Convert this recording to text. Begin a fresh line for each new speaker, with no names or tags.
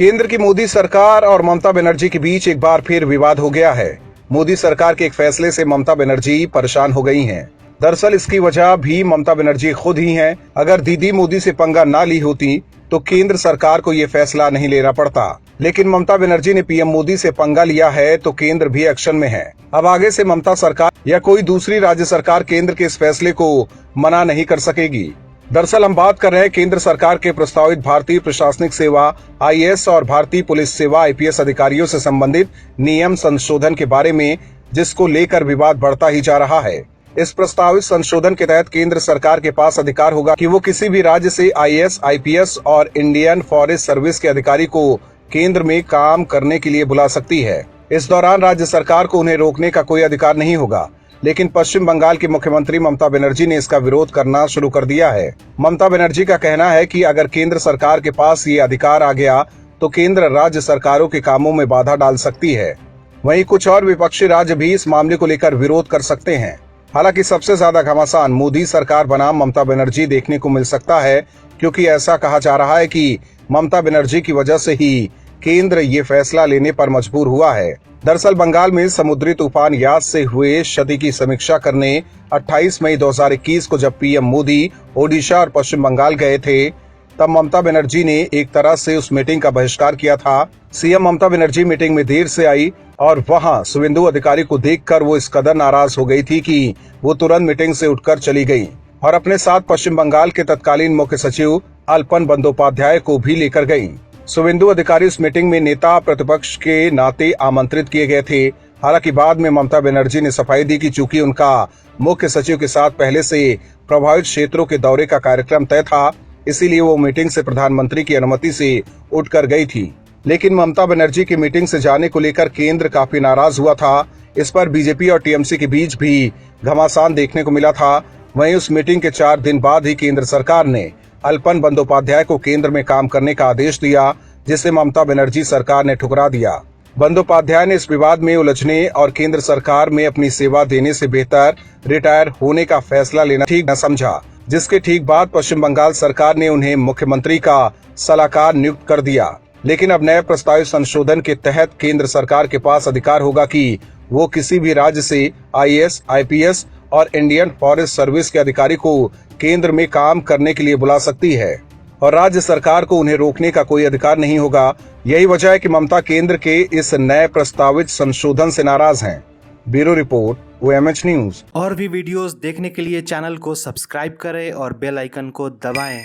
केंद्र की मोदी सरकार और ममता बनर्जी के बीच एक बार फिर विवाद हो गया है। मोदी सरकार के एक फैसले से ममता बनर्जी परेशान हो गई हैं। दरअसल इसकी वजह भी ममता बनर्जी खुद ही हैं। अगर दीदी मोदी से पंगा ना ली होती तो केंद्र सरकार को ये फैसला नहीं लेना पड़ता, लेकिन ममता बनर्जी ने पीएम मोदी से पंगा लिया है तो केंद्र भी एक्शन में है। अब आगे से ममता सरकार या कोई दूसरी राज्य सरकार केंद्र के इस फैसले को मना नहीं कर सकेगी। दरअसल हम बात कर रहे हैं केंद्र सरकार के प्रस्तावित भारतीय प्रशासनिक सेवा आईएएस और भारतीय पुलिस सेवा आईपीएस अधिकारियों से संबंधित नियम संशोधन के बारे में, जिसको लेकर विवाद बढ़ता ही जा रहा है। इस प्रस्तावित संशोधन के तहत केंद्र सरकार के पास अधिकार होगा कि वो किसी भी राज्य से आईएएस, आईपीएस और इंडियन फॉरेस्ट सर्विस के अधिकारी को केंद्र में काम करने के लिए बुला सकती है। इस दौरान राज्य सरकार को उन्हें रोकने का कोई अधिकार नहीं होगा, लेकिन पश्चिम बंगाल की मुख्यमंत्री ममता बनर्जी ने इसका विरोध करना शुरू कर दिया है। ममता बनर्जी का कहना है कि अगर केंद्र सरकार के पास ये अधिकार आ गया तो केंद्र राज्य सरकारों के कामों में बाधा डाल सकती है। वहीं कुछ और विपक्षी राज्य भी इस मामले को लेकर विरोध कर सकते हैं। हालांकि सबसे ज्यादा घमासान मोदी सरकार बनाम ममता बनर्जी देखने को मिल सकता है, क्योंकि ऐसा कहा जा रहा है कि ममता बनर्जी की वजह से ही केंद्र ये फैसला लेने पर मजबूर हुआ है। दरअसल बंगाल में समुद्री तूफान यास से हुए क्षति की समीक्षा करने 28 मई 2021 को जब पीएम मोदी ओडिशा और पश्चिम बंगाल गए थे, तब ममता बनर्जी ने एक तरह से उस मीटिंग का बहिष्कार किया था। सीएम ममता बनर्जी मीटिंग में देर से आई और वहां शुवेंदु अधिकारी को देखकर वो इस कदर नाराज हो गई थी कि वो तुरंत मीटिंग से उठकर चली गई और अपने साथ पश्चिम बंगाल के तत्कालीन मुख्य सचिव अल्पन बंदोपाध्याय को भी लेकर गयी। शुवेंदु अधिकारी उस मीटिंग में नेता प्रतिपक्ष के नाते आमंत्रित किए गए थे। हालांकि बाद में ममता बनर्जी ने सफाई दी कि चूंकि उनका मुख्य सचिव के साथ पहले से प्रभावित क्षेत्रों के दौरे का कार्यक्रम तय था, इसीलिए वो मीटिंग से प्रधानमंत्री की अनुमति से उठकर गई थी। लेकिन ममता बनर्जी की मीटिंग से जाने को लेकर केंद्र काफी नाराज हुआ था। इस पर बीजेपी और टीएमसी के बीच भी घमासान देखने को मिला था। वहीं उस मीटिंग के 4 दिन बाद ही केंद्र सरकार ने अल्पन बंदोपाध्याय को केंद्र में काम करने का आदेश दिया, जिसे ममता बनर्जी सरकार ने ठुकरा दिया। बंदोपाध्याय ने इस विवाद में उलझने और केंद्र सरकार में अपनी सेवा देने से बेहतर रिटायर होने का फैसला लेना ठीक न समझा, जिसके ठीक बाद पश्चिम बंगाल सरकार ने उन्हें मुख्यमंत्री का सलाहकार नियुक्त कर दिया। लेकिन अब नए प्रस्तावित संशोधन के तहत केंद्र सरकार के पास अधिकार होगा कि वो किसी भी राज्य से आईएएस, आईपीएस और इंडियन फॉरेस्ट सर्विस के अधिकारी को केंद्र में काम करने के लिए बुला सकती है और राज्य सरकार को उन्हें रोकने का कोई अधिकार नहीं होगा। यही वजह है कि ममता केंद्र के इस नए प्रस्तावित संशोधन से नाराज हैं। Bureau report, OMH news.
और भी वीडियोस देखने के लिए चैनल को सब्सक्राइब करें और बेल आइकन को दबाएं।